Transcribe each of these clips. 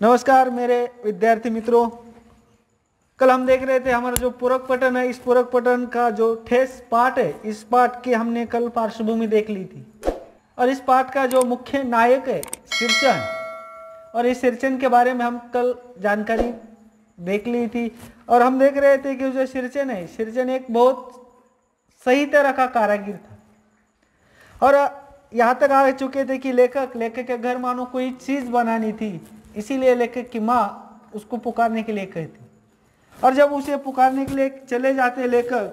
नमस्कार मेरे विद्यार्थी मित्रों। कल हम देख रहे थे हमारा जो पूरक पठन है, इस पूरक पठन का जो ठेस पाठ है, इस पाठ की हमने कल पार्श्वभूमि देख ली थी। और इस पाठ का जो मुख्य नायक है सिरचन, और इस सिरचन के बारे में हम कल जानकारी देख ली थी। और हम देख रहे थे कि जो सिरचन है, सिरचन एक बहुत सही तरह का कारागिर था। और यहाँ तक आ चुके थे कि लेखक के घर मानो कोई चीज बनानी थी, इसीलिए लेखक की माँ उसको पुकारने के लिए कहती। और जब उसे पुकारने के लिए चले जाते लेखक,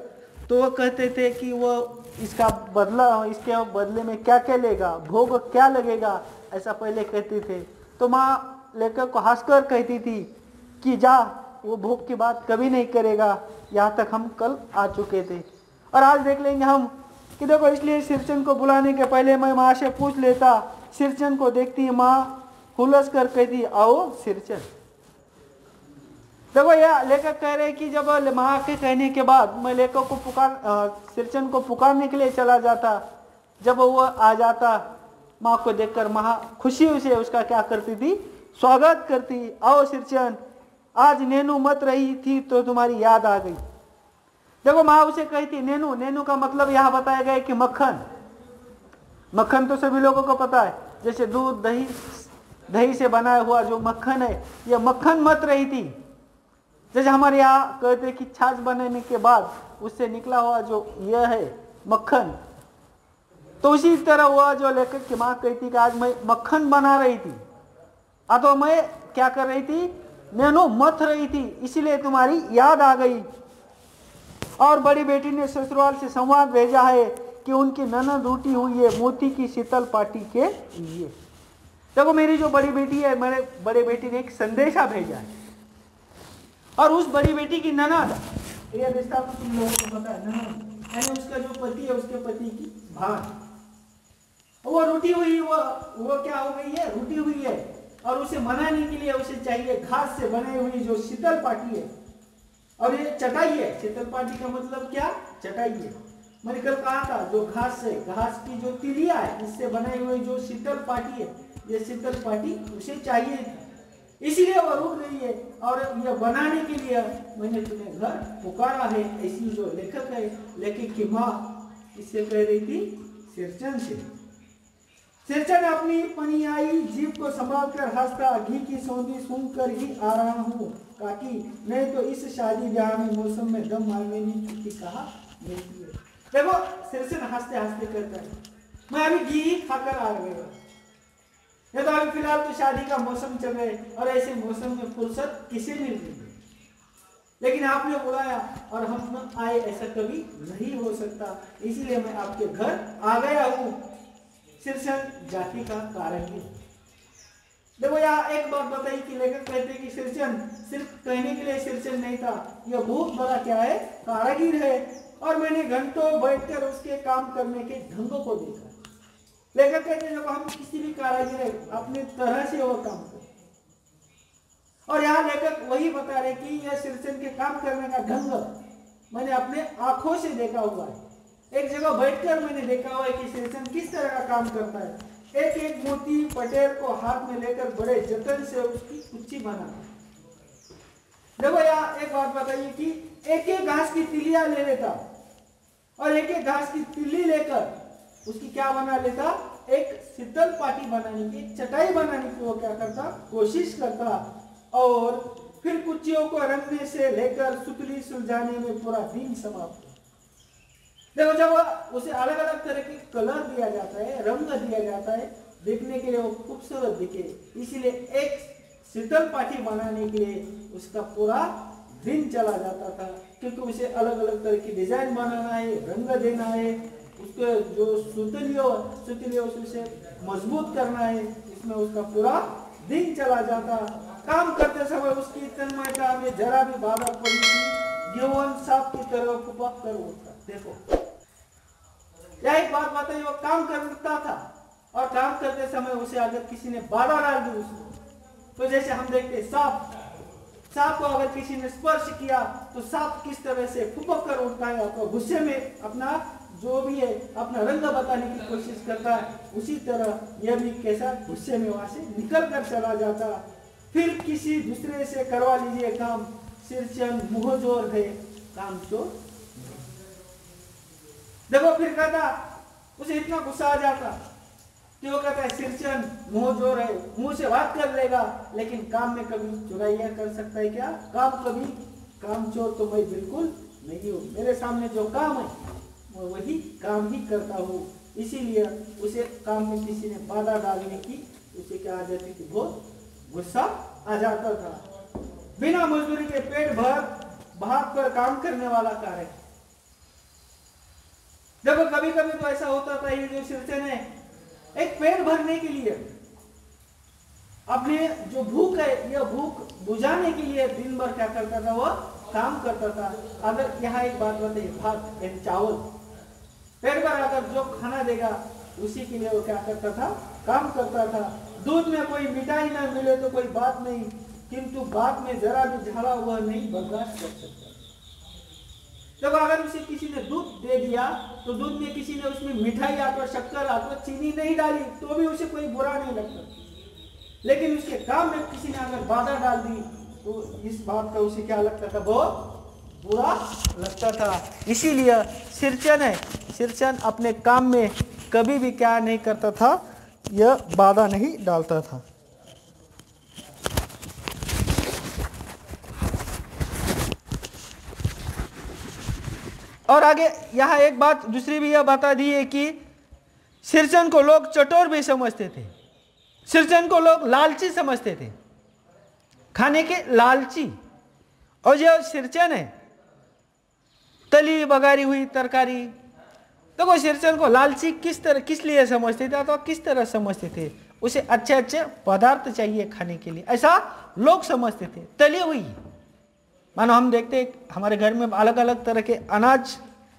तो वो कहते थे कि वो इसका बदला, इसके बदले में क्या क्या लेगा, भोग क्या लगेगा, ऐसा पहले कहते थे। तो माँ लेखक को हंसकर कहती थी कि जा, वो भोग की बात कभी नहीं करेगा। यहाँ तक हम कल आ चुके थे। और आज देख लेंगे हम कि देखो, इसलिए सिरचन को बुलाने के पहले मैं माँ से पूछ लेता। सिरचन को देखती माँ हुलस कर कहती, आओ सिरचन। देखो यह लेखक कह रहे कि जब माँ के कहने के बाद मैं लेखक को सिरचन को पुकारने के लिए चला जाता। जब वो आ जाता, माँ को देखकर माँ खुशी से उसका क्या करती थी, स्वागत करती। आओ सिरचन, आज नैनू मत रही थी तो तुम्हारी याद आ गई। देखो माँ उसे कहती नैनू, नैनू का मतलब यहाँ बताया गया कि मक्खन। मक्खन तो सभी लोगों को पता है, जैसे दूध दही से बनाया हुआ जो मक्खन है, यह मक्खन मत रही थी। जैसे हमारे यहाँ कहते हैं कि छाछ बनाने के बाद उससे निकला हुआ जो यह है मक्खन, तो उसी तरह हुआ जो लेखक की माँ कहती कि आज मैं मक्खन बना रही थी, तो मैं क्या कर रही थी, नैनो मथ रही थी, इसीलिए तुम्हारी याद आ गई। और बड़ी बेटी ने ससुराल से संवाद भेजा है कि उनकी ननद रूठी हुई है मोती की शीतल पार्टी के लिए। देखो मेरी जो बड़ी बेटी है, मेरे बड़े बेटी ने एक संदेशा भेजा है। और उस बड़ी बेटी की ननद, ये रिश्ता तो तुम लोगों को पता है, ननद यानी उसका जो पति है, उसके पति की भान, वो रूठी हुई, वो क्या हो गई है, रूठी हुई है। और उसे मनाने के लिए उसे चाहिए घास से बनी हुई जो शीतल पार्टी है। और ये चटाई है। शीतल पार्टी का मतलब क्या, चटाई है। मैंने कल कहा था जो घास है, घास की जो तिलिया है, इससे बनाई हुई जो शीतल पार्टी है, ये शीतल पार्टी उसे चाहिए थी, इसीलिए वह रुक रही है। और यह बनाने के लिए मैंने तुम्हें घर पुकारा है। ऐसी जो लेखक है, लेखक की माँ इससे कह रही थी सिरचन से। सिरचन अपनी पनियाई जीभ को संभाल कर हंसता, घी की सौंधी सुनकर ही आ रहा हूँ काकी, नहीं तो इस शादी ब्याह में मौसम में दम मारने की छुट्टी कहाँ मिलती है। देखो सिरचन हंसते हंसते कहता है, मैं अभी घी ही खाकर आ गया, ये तो अभी फिलहाल तो शादी का मौसम चल रहा है, और ऐसे मौसम में फुर्सत किसे मिल रही है, लेकिन आपने बुलाया और हम न आए, ऐसा कभी नहीं हो सकता, इसीलिए मैं आपके घर आ गया हूँ। सिरचन जाति का कारागिर। देखो यहाँ एक बात बताई कि लेखक कहते कि सिरचन सिर्फ कहने के लिए सिरचन नहीं था, यह बहुत बड़ा क्या है, कारागिर है। और मैंने घंटों बैठकर उसके काम करने के ढंगों को देखा। लेखक कहते जब हम किसी भी कारागिर है, अपने तरह से वो काम करे। और यहाँ लेखक वही बता रहे कि यह सिरचन के काम करने का ढंग मैंने अपने आंखों से देखा हुआ है। एक जगह बैठकर मैंने देखा हुआ है कि सिरचन किस तरह का काम करता है। एक एक मोती पटेल को हाथ में लेकर बड़े जतन से उसकी कुच्ची बनाता है। देखो यहाँ एक बात बताइए कि एक एक घास की तिलिया ले लेता, और एक एक घास की तिल्ली लेकर उसकी क्या बना लेता, एक शीतल पार्टी बनाने की, चटाई बनाने की वो क्या करता, कोशिश करता। और फिर कुच्चियों को रंगने से लेकर सुतली सुलझाने में पूरा दिन समाप्त। देखो जब उसे अलग अलग तरह के कलर दिया जाता है, रंग दिया जाता है, देखने के लिए वो खूबसूरत दिखे, इसीलिए एक शीतल पार्टी बनाने के लिए उसका पूरा दिन चला जाता था, क्योंकि उसे अलग अलग तरह की डिजाइन बनाना है, रंग देना है, उसके जो सुतलियों से मजबूत करना है, इसमें उसका पूरा दिन चला जाता। काम करते समय उसकी तन्मयता में जरा भी बाधा पड़ी थी, यौवन सांप की तरह कुपक कर उठता। देखो यह एक बात बताइए, वो काम करता था, और काम करते समय उसे अगर किसी ने बाधा डाल दी उसको, तो जैसे हम देखते सांप को अगर किसी ने स्पर्श किया तो सांप किस तरह से फुपक कर उठता है, तो गुस्से में अपना जो भी है अपना रंग बताने की कोशिश करता है, उसी तरह यह भी कैसा गुस्से में वहां से निकल कर चला जाता। फिर किसी दूसरे से करवा लीजिए काम, सिरचन मुंह जोर है, काम चोर। देखो फिर कहता, उसे इतना गुस्सा आ जाता कि वो कहता है सिरचन मुंह जोर है, मुंह से बात कर लेगा लेकिन काम में कभी चुराइया कर सकता है क्या? काम चोर तो मैं बिल्कुल नहीं हूँ, मेरे सामने जो काम है मैं वही काम ही करता हूँ। इसीलिए उसे काम में किसी ने बाधा डालने की उसे क्या आ जाती थी, बहुत गुस्सा आ जाता था। बिना मजदूरी के पेट भर भाग कर काम करने वाला कार्य। देखो कभी कभी तो ऐसा होता था, ये जो सिरचन है एक पेट भरने के लिए, अपने जो भूख है यह भूख बुझाने के लिए दिन भर क्या करता था, वो काम करता था। अगर यहाँ एक बात बताइए, भात यानी चावल पेट भर अगर जो खाना देगा उसी के लिए वो क्या करता था, काम करता था। दूध में कोई मिठाई ना मिले तो कोई बात नहीं, किंतु बात में जरा भी झाड़ा हुआ नहीं बर्दाश्त कर सकता। जब अगर उसे किसी ने दूध दे दिया तो दूध में किसी ने उसमें मिठाई अथवा शक्कर अथवा चीनी नहीं डाली तो भी उसे कोई बुरा नहीं लगता, लेकिन उसके काम में किसी ने अगर बाधा डाल दी तो इस बात का उसे क्या लगता था, बहुत बुरा लगता था। इसीलिए सिरचन अपने काम में कभी भी क्या नहीं करता था, यह बाधा नहीं डालता था। और आगे यहाँ एक बात दूसरी भी यह बता दी है कि सिरचन को लोग चटोर भी समझते थे, सिरचन को लोग लालची समझते थे, खाने के लालची। और जो सिरचन है तली बघारी हुई तरकारी, देखो सिरचन को लालची किस लिए समझते थे तो किस तरह समझते थे, उसे अच्छे अच्छे पदार्थ चाहिए खाने के लिए, ऐसा लोग समझते थे। तली हुई मानो हम देखते हमारे घर में अलग अलग तरह के अनाज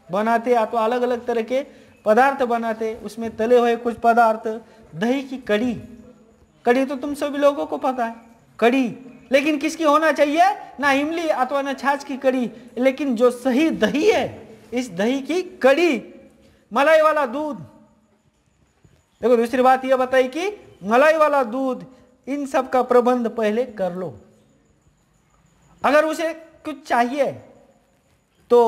बनाते या तो अलग अलग तरह के पदार्थ बनाते, उसमें तले हुए कुछ पदार्थ। दही की कड़ी तो तुम सभी लोगों को पता है, कड़ी लेकिन किसकी होना चाहिए, ना इमली अथवा ना छाछ की कड़ी, लेकिन जो सही दही है इस दही की कड़ी, मलाई वाला दूध। देखो दूसरी बात यह बताई कि मलाई वाला दूध, इन सब का प्रबंध पहले कर लो। अगर उसे कुछ चाहिए तो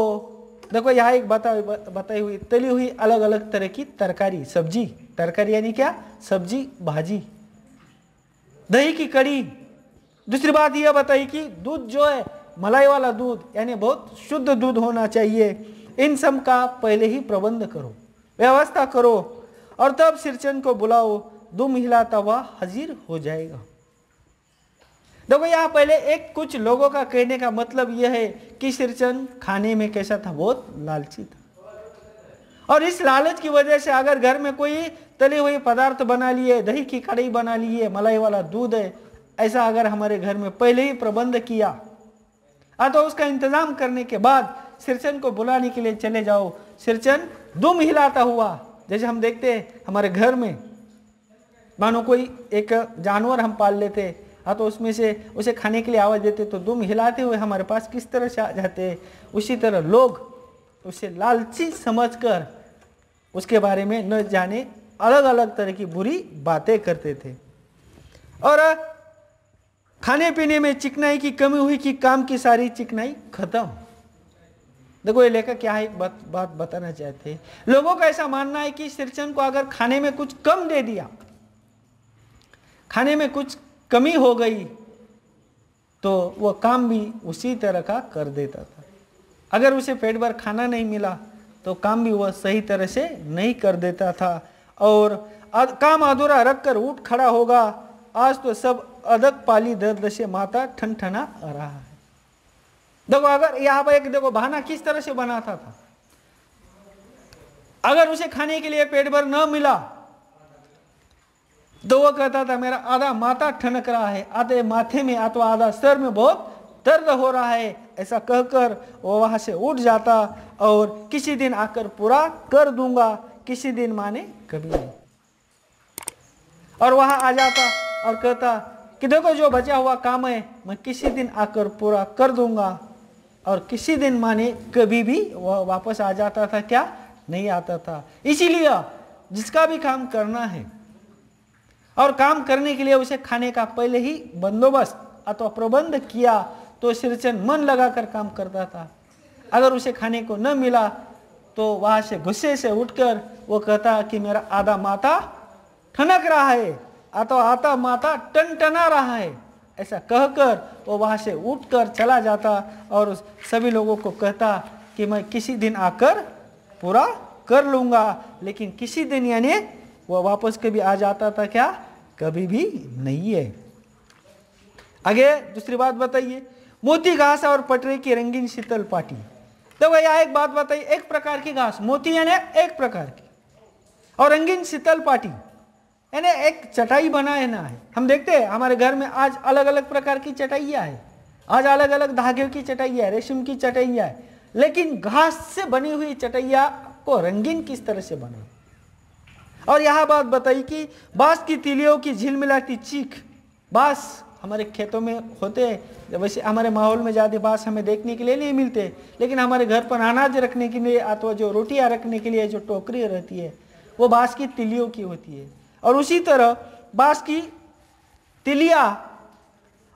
देखो यहाँ एक बताई हुई तली हुई अलग अलग तरह की तरकारी, सब्जी, तरकारी यानी क्या, सब्जी भाजी, दही की कड़ी। दूसरी बात यह बताई कि दूध जो है मलाई वाला दूध यानी बहुत शुद्ध दूध होना चाहिए। इन सब का पहले ही प्रबंध करो, व्यवस्था करो और तब सिरचन को बुलाओ, दुम हिलाता हुआ हाजिर हो जाएगा। देखो यहाँ पहले एक कुछ लोगों का कहने का मतलब यह है कि सिरचन खाने में कैसा था, बहुत लालची था। और इस लालच की वजह से अगर घर में कोई तले हुए पदार्थ बना लिए, दही की कड़ी बना लिए, मलाई वाला दूध है, ऐसा अगर हमारे घर में पहले ही प्रबंध किया तो उसका इंतजाम करने के बाद सिरचन को बुलाने के लिए चले जाओ। सिरचन दुम हिलाता हुआ, जैसे हम देखते हैं हमारे घर में मानो कोई एक जानवर हम पाल लेते तो उसमें से उसे खाने के लिए आवाज देते तो दुम हिलाते हुए हमारे पास किस तरह से आ जाते, उसी तरह लोग उसे लालची समझकर उसके बारे में न जाने अलग अलग तरह की बुरी बातें करते थे। और खाने पीने में चिकनाई की कमी हुई कि काम की सारी चिकनाई खत्म। देखो ये लेखक क्या एक बात बताना चाहते हैं, लोगों का ऐसा मानना है कि सिरचन को अगर खाने में कुछ कम दे दिया, खाने में कुछ कमी हो गई तो वह काम भी उसी तरह का कर देता था। अगर उसे पेट भर खाना नहीं मिला तो काम भी वह सही तरह से नहीं कर देता था और काम अधूरा रखकर उठ खड़ा होगा। आज तो सब अदक पाली दर्द से माता ठनठना रहा है। देखो अगर यहाँ पर एक देखो बहाना किस तरह से बनाता था, अगर उसे खाने के लिए पेट भर न मिला तो वो कहता था मेरा आधा माथा ठनक रहा है, आधे माथे में अथवा आधा सर में बहुत दर्द हो रहा है, ऐसा कहकर वो वहां से उठ जाता और किसी दिन आकर पूरा कर दूंगा, किसी दिन माने कभी नहीं। और वहां आ जाता और कहता कि देखो जो बचा हुआ काम है मैं किसी दिन आकर पूरा कर दूंगा, और किसी दिन माने कभी भी वह वापस आ जाता था, क्या नहीं आता था। इसीलिए जिसका भी काम करना है और काम करने के लिए उसे खाने का पहले ही बंदोबस्त अथवा प्रबंध किया तो सिरचन मन लगाकर काम करता था। अगर उसे खाने को न मिला तो वहां से गुस्से से उठकर वो कहता कि मेरा आधा माथा ठनक रहा है अथवा आधा माथा टनटना रहा है, ऐसा कहकर वो वहां से उठकर चला जाता और सभी लोगों को कहता कि मैं किसी दिन आकर पूरा कर लूंगा। लेकिन किसी दिन यानी वो वापस कभी आ जाता था क्या? कभी भी नहीं है। आगे दूसरी बात बताइए, मोती घास और पटरे की रंगीन शीतल पाटी। तो भैया एक बात बताइए, एक प्रकार की घास, मोती यानी एक प्रकार की, और रंगीन शीतल पाटी यानी एक चटाई बनाना है। हम देखते हैं हमारे घर में आज अलग अलग प्रकार की चटाइयाँ है, आज अलग अलग धागे की चटाइयाँ है, रेशम की चटाइयाँ है, लेकिन घास से बनी हुई चटाइयाँ को रंगीन किस तरह से बना। और यह बात बताई कि बांस की तीलियों की झिलमिलाती चीख, बांस हमारे खेतों में होते हैं, वैसे हमारे माहौल में ज़्यादा बांस हमें देखने के लिए नहीं मिलते, लेकिन हमारे घर पर अनाज रखने के लिए अथवा जो रोटियां रखने के लिए जो टोकरी रहती है वो बांस की तिलियों की होती है। और उसी तरह बांस की तिलिया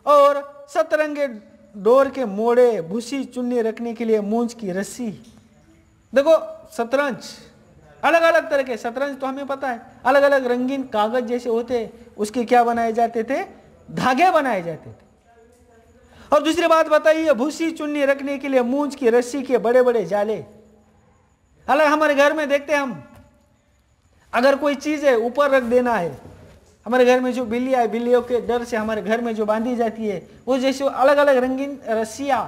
और सतरंगे डोर के मोड़े, भूसी चुन्नी रखने के लिए मूंज की रस्सी। देखो शतरंज, अलग अलग तरह के शतरंज तो हमें पता है, अलग अलग रंगीन कागज जैसे होते, उसके क्या बनाए जाते थे? धागे बनाए जाते थे। और दूसरी बात बताइए, भूसी चुन्नी रखने के लिए मूंज की रस्सी के बड़े बड़े जाले। अलग हमारे घर में देखते हैं हम, अगर कोई चीज है ऊपर रख देना है, हमारे घर में जो बिल्ली है, बिल्लियों के डर से हमारे घर में जो बांधी जाती है वो जैसे अलग अलग रंगीन रस्सियां।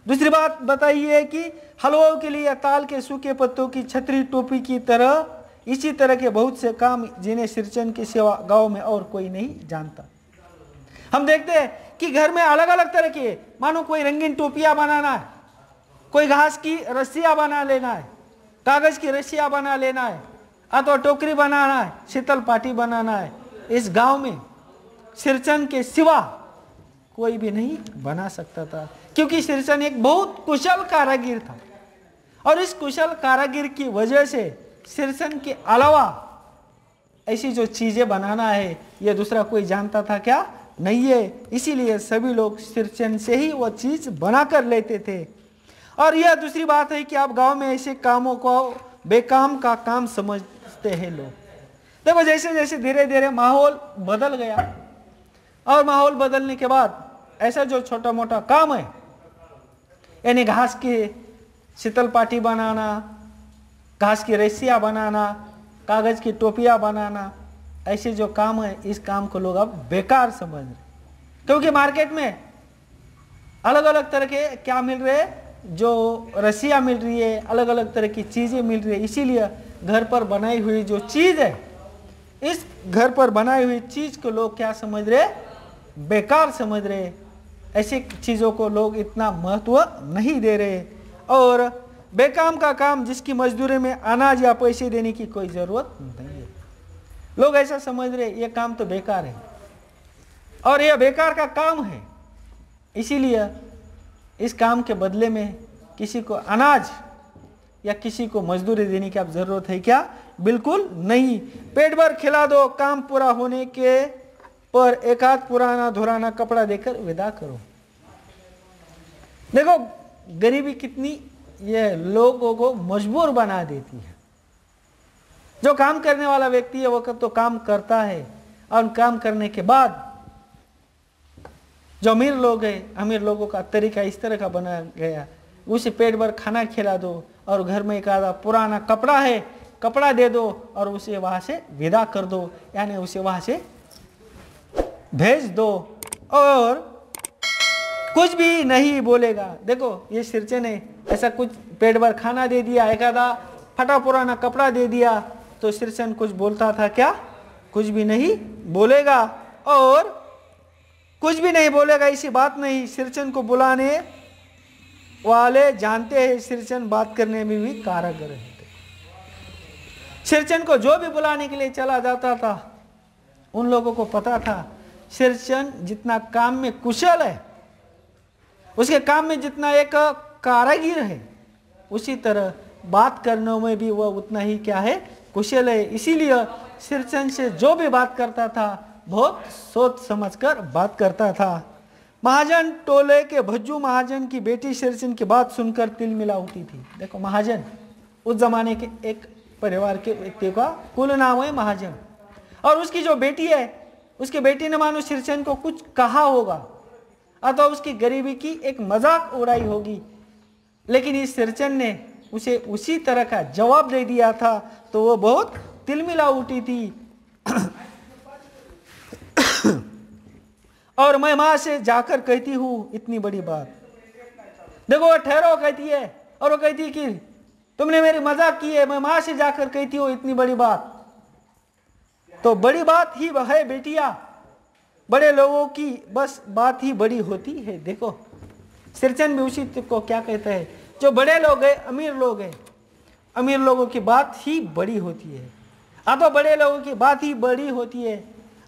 दूसरी बात बताइए कि हलवाओं के लिए ताल के सूखे पत्तों की छतरी टोपी की तरह, इसी तरह के बहुत से काम जिन्हें सिरचन की सेवा गांव में और कोई नहीं जानता। हम देखते हैं कि घर में अलग अलग तरह के, मानो कोई रंगीन टोपियां बनाना है, कोई घास की रस्सियां बना लेना है, कागज की रस्सियां बना लेना है, अथवा टोकरी बनाना है, शीतल पाटी बनाना है। इस गांव में सिरचन के सिवा कोई भी नहीं बना सकता था, क्योंकि सिरचन एक बहुत कुशल कारागिर था। और इस कुशल कारागिर की वजह से सिरचन के अलावा ऐसी जो चीजें बनाना है ये दूसरा कोई जानता था क्या? नहीं है। इसीलिए सभी लोग सिरचन से ही वो चीज बना कर लेते थे। और यह दूसरी बात है कि आप गांव में ऐसे कामों को बेकाम का काम समझते हैं लोग। देखो जैसे जैसे धीरे धीरे माहौल बदल गया, और माहौल बदलने के बाद ऐसा जो छोटा मोटा काम है, यानी घास की शीतल पाटी बनाना, घास की रस्सियाँ बनाना, कागज की टोपियाँ बनाना, ऐसे जो काम है इस काम को लोग अब बेकार समझ रहे, क्योंकि मार्केट में अलग अलग तरह के क्या मिल रहे हैं, जो रस्सियाँ मिल रही है, अलग अलग तरह की चीज़ें मिल रही है। इसीलिए घर पर बनाई हुई जो चीज़ है, इस घर पर बनाई हुई चीज़ को लोग क्या समझ रहे? बेकार समझ रहे। ऐसी चीज़ों को लोग इतना महत्व नहीं दे रहे, और बेकाम का काम जिसकी मजदूरी में अनाज या पैसे देने की कोई ज़रूरत नहीं है, लोग ऐसा समझ रहे ये काम तो बेकार है और यह बेकार का काम है। इसीलिए इस काम के बदले में किसी को अनाज या किसी को मजदूरी देने की अब जरूरत है क्या? बिल्कुल नहीं। पेट भर खिला दो, काम पूरा होने के पर एक हाथ पुराना धुराना कपड़ा देकर विदा करो। देखो गरीबी कितनी ये लोगों को मजबूर बना देती है। जो काम करने वाला व्यक्ति है वो तो काम करता है, और काम करने के बाद जो अमीर लोग हैं, अमीर लोगों का तरीका इस तरह का बना गया, उसे पेट भर खाना खिला दो और घर में एक आधा पुराना कपड़ा है, कपड़ा दे दो और उसे वहां से विदा कर दो, यानी उसे वहां से भेज दो और कुछ भी नहीं बोलेगा। देखो ये सिरचन है, ऐसा कुछ पेट भर खाना दे दिया, एक आधा फटा पुराना कपड़ा दे दिया, तो सिरचन कुछ बोलता था क्या? कुछ भी नहीं बोलेगा, और कुछ भी नहीं बोलेगा। इसी बात नहीं, सिरचन को बुलाने वाले जानते हैं सिरचन बात करने में भी कारगर है। सिरचन को जो भी बुलाने के लिए चला जाता था, उन लोगों को पता था सिरचन जितना काम में कुशल है, उसके काम में जितना एक कारागिर है, उसी तरह बात करने में भी वह उतना ही क्या है? कुशल है, इसीलिए सिरचन से जो भी बात करता था बहुत सोच समझकर बात करता था। महाजन टोले के भज्जू महाजन की बेटी सिरचन की बात सुनकर तिलमिला उठी थी। देखो महाजन उस जमाने के एक परिवार के व्यक्ति का कुल नाम है महाजन, और उसकी जो बेटी है, उसकी बेटी ने मानो सिरचन को कुछ कहा होगा अथवा उसकी गरीबी की एक मजाक उड़ाई होगी, लेकिन इस सिरचन ने उसे उसी तरह का जवाब दे दिया था, तो वो बहुत तिलमिला उठी थी। और मैं मां से जाकर कहती हूँ इतनी बड़ी बात। देखो वो ठहरो कहती है, और वो कहती है कि तुमने मेरी मजाक की है, मैं मां से जाकर कहती हूँ इतनी बड़ी बात। तो बड़ी बात ही है बेटिया, बड़े लोगों की बस बात ही बड़ी होती है। देखो सिरचन भी उसी को क्या कहता है, जो बड़े लोग हैं, अमीर लोग हैं, अमीर लोगों की बात ही बड़ी होती है, तो बड़े लोगों की बात ही बड़ी होती है।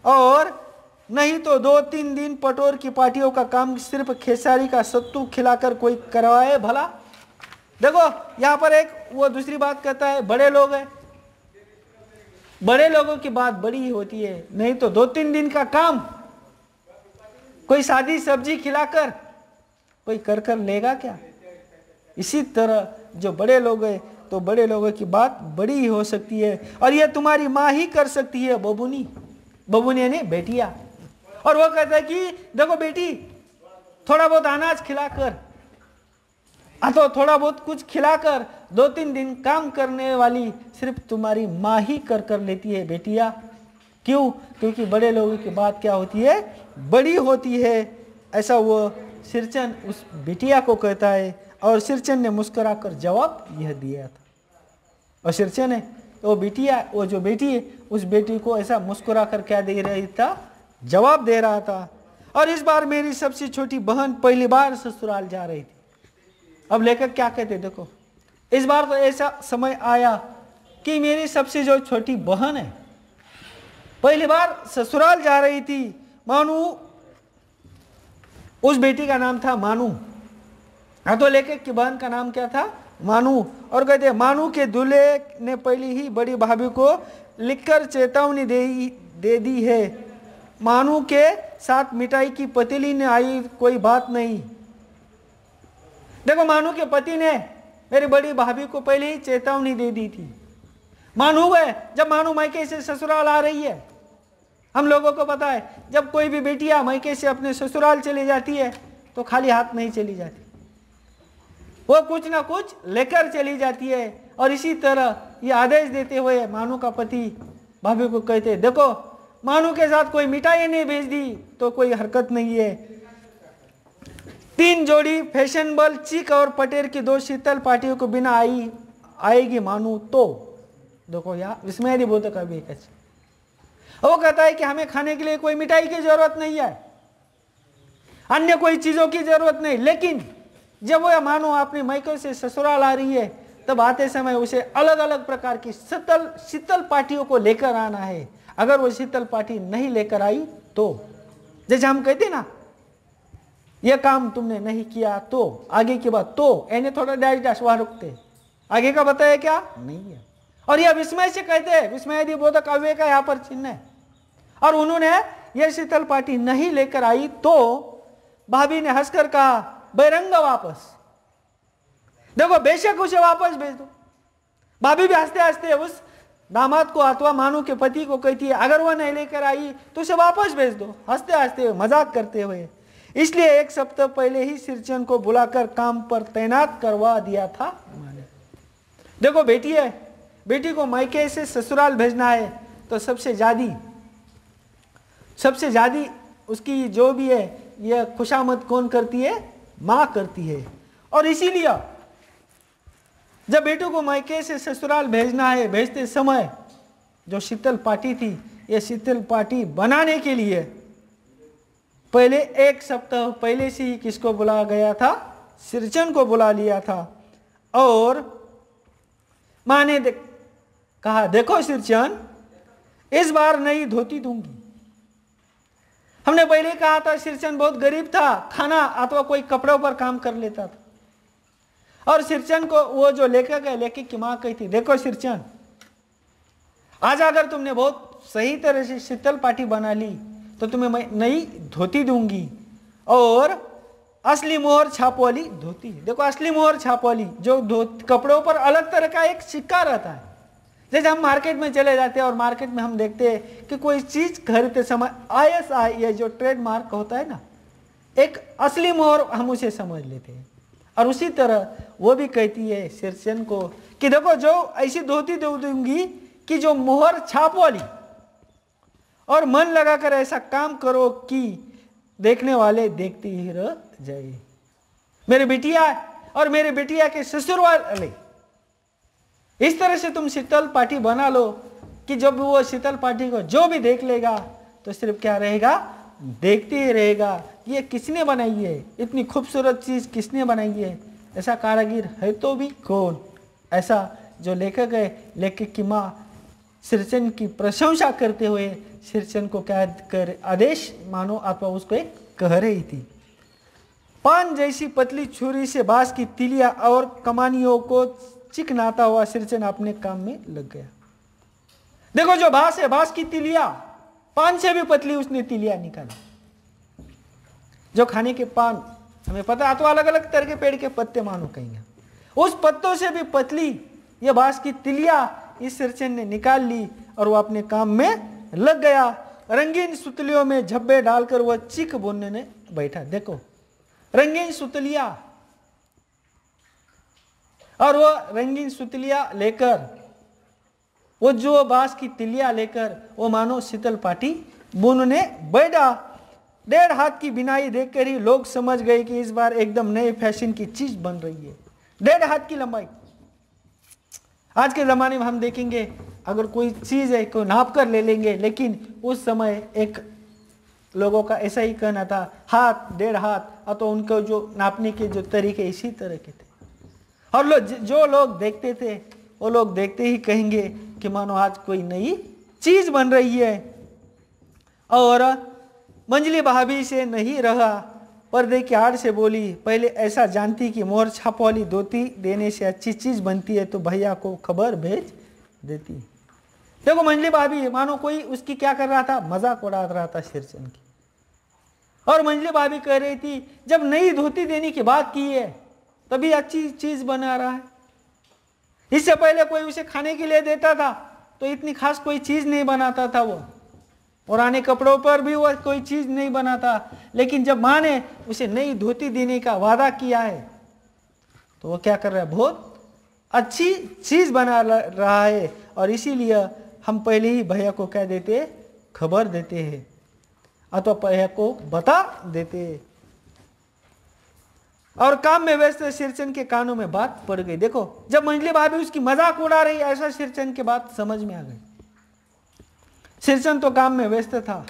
और नहीं तो 2-3 दिन पटोर की पार्टियों का काम सिर्फ खेसारी का सत्तू खिलाकर कोई करवाए भला। देखो यहाँ पर एक वो दूसरी बात कहता है, बड़े लोग हैं, बड़े लोगों की बात बड़ी होती है, नहीं तो 2-3 दिन का काम कोई सादी सब्जी खिलाकर कोई कर लेगा क्या। इसी तरह जो बड़े लोग हैं, तो बड़े लोगों की बात बड़ी हो सकती है, और ये तुम्हारी माँ ही कर सकती है बबूनी, बबूनी यानी बेटिया। और वो कहता है कि देखो बेटी, थोड़ा बहुत अनाज खिलाकर तो थोड़ा बहुत कुछ खिलाकर 2-3 दिन काम करने वाली सिर्फ तुम्हारी माँ ही कर लेती है बेटिया। क्यों? क्योंकि बड़े लोगों की बात क्या होती है, बड़ी होती है। ऐसा वो सिरचन उस बेटिया को कहता है, और सिरचन ने मुस्कुराकर जवाब यह दिया था। और सिरचन है वो बेटिया, वो जो बेटी है उस बेटी को ऐसा मुस्कुराकर क्या दे रही था, जवाब दे रहा था। और इस बार मेरी सबसे छोटी बहन पहली बार ससुराल जा रही थी। अब लेखक क्या कहते, देखो इस बार तो ऐसा समय आया कि मेरी सबसे जो छोटी बहन है पहली बार ससुराल जा रही थी। मानू, उस बेटी का नाम था मानू, तो लेखक की बहन का नाम क्या था, मानू। और कहते मानू के दूल्हे ने पहली ही बड़ी भाभी को लिखकर चेतावनी दे दी है। मानू के साथ मिठाई की पतीली ने आई कोई बात नहीं। देखो मानू के पति ने मेरी बड़ी भाभी को पहले ही चेतावनी दे दी थी। मानू है, जब मानू मायके से ससुराल आ रही है, हम लोगों को पता है जब कोई भी बेटियां मायके से अपने ससुराल चली जाती है तो खाली हाथ नहीं चली जाती, वो कुछ ना कुछ लेकर चली जाती है। और इसी तरह ये आदेश देते हुए मानू का पति भाभी को कहते, देखो मानू के साथ कोई मिठाई नहीं भेज दी तो कोई हरकत नहीं है। 3 जोड़ी फैशनेबल चीक और पटेर की 2 शीतल पार्टियों को बिना आएगी मानू तो। देखो यार विस्मय बोधक का भी एक, वो कहता है कि हमें खाने के लिए कोई मिठाई की जरूरत नहीं है, अन्य कोई चीजों की जरूरत नहीं, लेकिन जब वो मानो अपने मायके से ससुराल आ रही है तब आते समय उसे अलग अलग प्रकार की शीतल पार्टियों को लेकर आना है। अगर वो शीतल पार्टी नहीं लेकर आई तो, जैसे हम कहते ना ये काम तुमने नहीं किया तो, आगे की बात तो, एने थोड़ा डैश वहां रुकते, आगे का बताया क्या नहीं है। और यह विस्मय से कहते हैं, विस्मय बोधक अव्यय का यहाँ पर चिन्ह है। और उन्होंने यह शीतल पार्टी नहीं लेकर आई तो भाभी ने हंसकर कहा, बेरंग वापस। देखो बेशक उसे वापस भेज दो। भाभी भी हंसते हंसते उस दामाद को अथवा मानू के पति को कहती है, अगर वह नहीं लेकर आई तो उसे वापस भेज दो, हंसते हंसते हुए, मजाक करते हुए। इसलिए 1 सप्ताह पहले ही सिरचन को बुलाकर काम पर तैनात करवा दिया था। देखो बेटी है, बेटी को मायके से ससुराल भेजना है तो सबसे ज्यादा उसकी जो भी है यह खुशामद कौन करती है, माँ करती है। और इसीलिए जब बेटों को मायके से ससुराल भेजना है, भेजते समय जो शीतल पार्टी थी, यह शीतल पार्टी बनाने के लिए पहले 1 सप्ताह पहले से ही किसको बुलाया गया था, सिरचन को बुला लिया था। और माँ ने कहा, देखो सिरचन इस बार नई धोती दूंगी। हमने पहले कहा था सिरचन बहुत गरीब था, खाना अथवा कोई कपड़ों पर काम कर लेता था। और सिरचन को वो जो लेखक है, लेखक की माँ कहती, देखो सिरचन आज अगर तुमने बहुत सही तरह से शीतल पाटी बना ली तो तुम्हें मैं नई धोती दूंगी और असली मोहर छाप वाली धोती। देखो असली मोहर छाप वाली जो कपड़ों पर अलग तरह का एक सिक्का रहता है। जैसे हम मार्केट में चले जाते हैं और मार्केट में हम देखते हैं कि कोई चीज खरीदते समय ISI ये जो ट्रेडमार्क होता है ना, एक असली मोहर हम उसे समझ लेते हैं। और उसी तरह वो भी कहती है सिरचन को कि देखो जो ऐसी धोती दे दूंगी कि जो मोहर छाप वाली, और मन लगाकर ऐसा काम करो कि देखने वाले देखते ही रह जाए। मेरे बिटिया और मेरे बिटिया के ससुर वाले, इस तरह से तुम शीतल पाटी बना लो कि जब वो शीतल पाटी को जो भी देख लेगा तो सिर्फ क्या रहेगा, देखते ही रहेगा ये किसने बनाई है, इतनी खूबसूरत चीज किसने बनाई है, ऐसा कारीगर है तो भी कौन। ऐसा जो लेखक है, लेखक की माँ सिरचन की प्रशंसा करते हुए सिरचन को क्या कर आदेश मानो अथवा उसको एक कह रही थी। पान जैसी पतली छुरी से बांस की तिलिया और कमानियों को चिकनाता हुआ सिरचन अपने काम में लग गया। देखो जो बांस है, बांस की तिलिया, पान से भी पतली उसने तिलिया निकाला। जो खाने के पान हमें पता है तो अलग अलग तरह के पेड़ के पत्ते मानो कहेंगे, उस पत्तों से भी पतली ये बांस की तिलिया इस सिरचन ने निकाल ली और वो अपने काम में लग गया। रंगीन सुतलियों में झब्बे डालकर वह चीख बुनने बैठा। देखो रंगीन सुतलिया, और वो रंगीन सुतलिया लेकर, वो जो बांस की तिलिया लेकर वो मानो शीतल पाटी बुनने बैठा। 1.5 हाथ की बिनाई देखकर ही लोग समझ गए कि इस बार एकदम नए फैशन की चीज बन रही है। 1.5 हाथ की लंबाई। आज के ज़माने में हम देखेंगे अगर कोई चीज़ है को नाप कर ले लेंगे, लेकिन उस समय एक लोगों का ऐसा ही कहना था, हाथ 1.5 हाथ, तो उनको जो नापने के जो तरीके इसी तरह के थे। और जो लोग देखते थे वो लोग देखते ही कहेंगे कि मानो आज कोई नई चीज़ बन रही है। और मंजली भाभी से नहीं रहा, पर्दे की आड़ से बोली, पहले ऐसा जानती कि मोहर छाप वाली धोती देने से अच्छी चीज बनती है तो भैया को खबर भेज देती। देखो मंजली भाभी मानो कोई उसकी क्या कर रहा था, मजाक उड़ा रहा था सिरचन की। और मंजली भाभी कह रही थी जब नई धोती देने की बात की है तभी अच्छी चीज बना रहा है। इससे पहले कोई उसे खाने के लिए देता था तो इतनी खास कोई चीज नहीं बनाता था वो, पुराने कपड़ों पर भी वो कोई चीज नहीं बनाता। लेकिन जब माँ ने उसे नई धोती देने का वादा किया है तो वो क्या कर रहा है, बहुत अच्छी चीज बना रहा है। और इसीलिए हम पहले ही भैया को कह देते, खबर देते हैं अथवा भैया को बता देते। और काम में व्यस्त सिरचन के कानों में बात पड़ गई। देखो जब मंजली भाभी उसकी मजाक उड़ा रही, ऐसा सिरचन की बात समझ में आ गई। सिरचन तो काम में व्यस्त था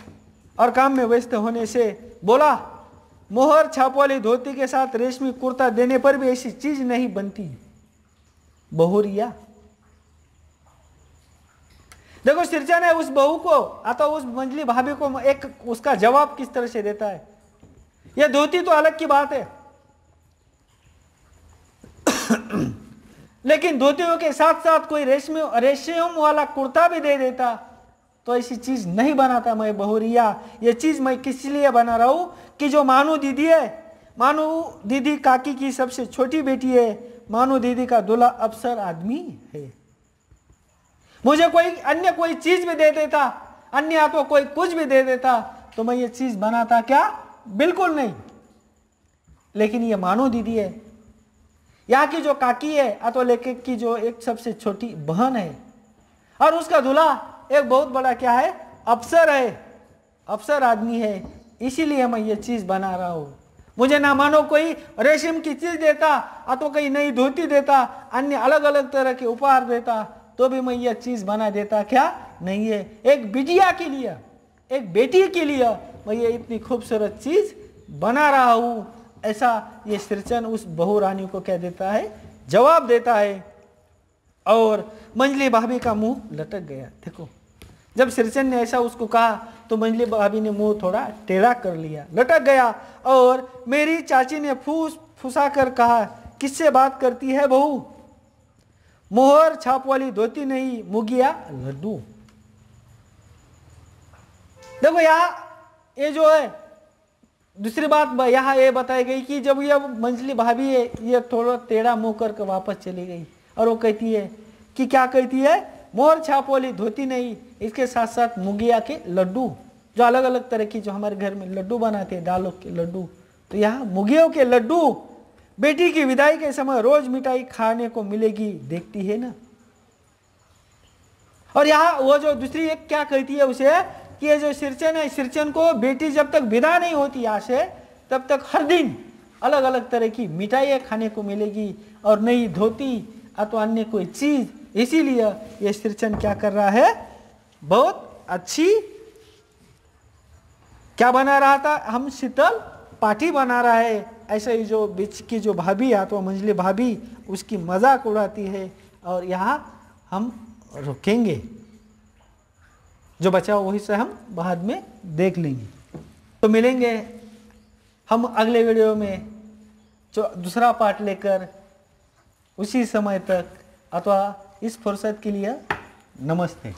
और काम में व्यस्त होने से बोला, मोहर छाप वाली धोती के साथ रेशमी कुर्ता देने पर भी ऐसी चीज नहीं बनती बहुरिया। देखो सिरचन है उस बहू को अथवा उस मंजली भाभी को एक उसका जवाब किस तरह से देता है। यह धोती तो अलग की बात है, लेकिन धोतियों के साथ साथ कोई रेशम वाला कुर्ता भी दे देता तो ऐसी चीज नहीं बनाता मैं बहुरिया। ये चीज मैं किस लिए बना रहा हूं कि जो मानू दीदी है, मानू दीदी काकी की सबसे छोटी बेटी है, मानू दीदी का दूल्हा अफसर आदमी है। मुझे कोई अन्य कोई चीज भी दे देता, अन्य आपको कोई कुछ भी दे देता तो मैं ये चीज बनाता क्या, बिल्कुल नहीं। लेकिन ये मानू दीदी है, यहाँ की जो काकी है अथवा लेखक की जो एक सबसे छोटी बहन है, और उसका दूल्हा एक बहुत बड़ा क्या है, अफसर है, अफसर आदमी है, इसीलिए मैं ये चीज बना रहा हूं। मुझे ना मानो कोई रेशम की चीज देता अथवा कोई नई धोती देता, अन्य अलग अलग तरह के उपहार देता तो भी मैं ये चीज बना देता क्या नहीं है। एक बिटिया के लिए, एक बेटी के लिए मैं ये इतनी खूबसूरत चीज बना रहा हूं। ऐसा ये सिरचन उस बहू रानी को कह देता है, जवाब देता है। और मंजली भाभी का मुंह लटक गया। देखो जब सिरचन ने ऐसा उसको कहा तो मंजली भाभी ने मुंह थोड़ा टेढ़ा कर लिया, लटक गया। और मेरी चाची ने फुसा कर कहा, किससे बात करती है बहू, मोहर छाप वाली धोती नहीं मुगिया लड्डू। देखो यहाँ ये जो है दूसरी बात यहाँ ये बताई गई कि जब ये मंजली भाभी है ये थोड़ा टेढ़ा मुंह करके वापस चली गई और वो कहती है कि क्या कहती है, मोर छाप वाली धोती नहीं, इसके साथ साथ मुगिया के लड्डू, जो अलग अलग तरह की जो हमारे घर में लड्डू बनाते हैं दालों के लड्डू, तो यहाँ मुगियों के लड्डू बेटी की विदाई के समय रोज मिठाई खाने को मिलेगी, देखती है ना। और यहाँ वो जो दूसरी एक क्या कहती है उसे कि ये जो सिरचन है, सिरचन को बेटी जब तक विदा नहीं होती यहाँ से तब तक हर दिन अलग अलग तरह की मिठाइयाँ खाने को मिलेगी और नई धोती अथवा अन्य कोई चीज। इसीलिए ये सिरचन क्या कर रहा है, बहुत अच्छी क्या बना रहा था, हम शीतल पार्टी बना रहा है। ऐसे ही जो बीच की जो भाभी अथवा मंजली भाभी उसकी मजाक उड़ाती है और यहाँ हम रुकेंगे, जो बचा वही से हम बाद में देख लेंगे। तो मिलेंगे हम अगले वीडियो में जो दूसरा पार्ट लेकर, उसी समय तक अथवा इस फुर्सत के लिए नमस्ते।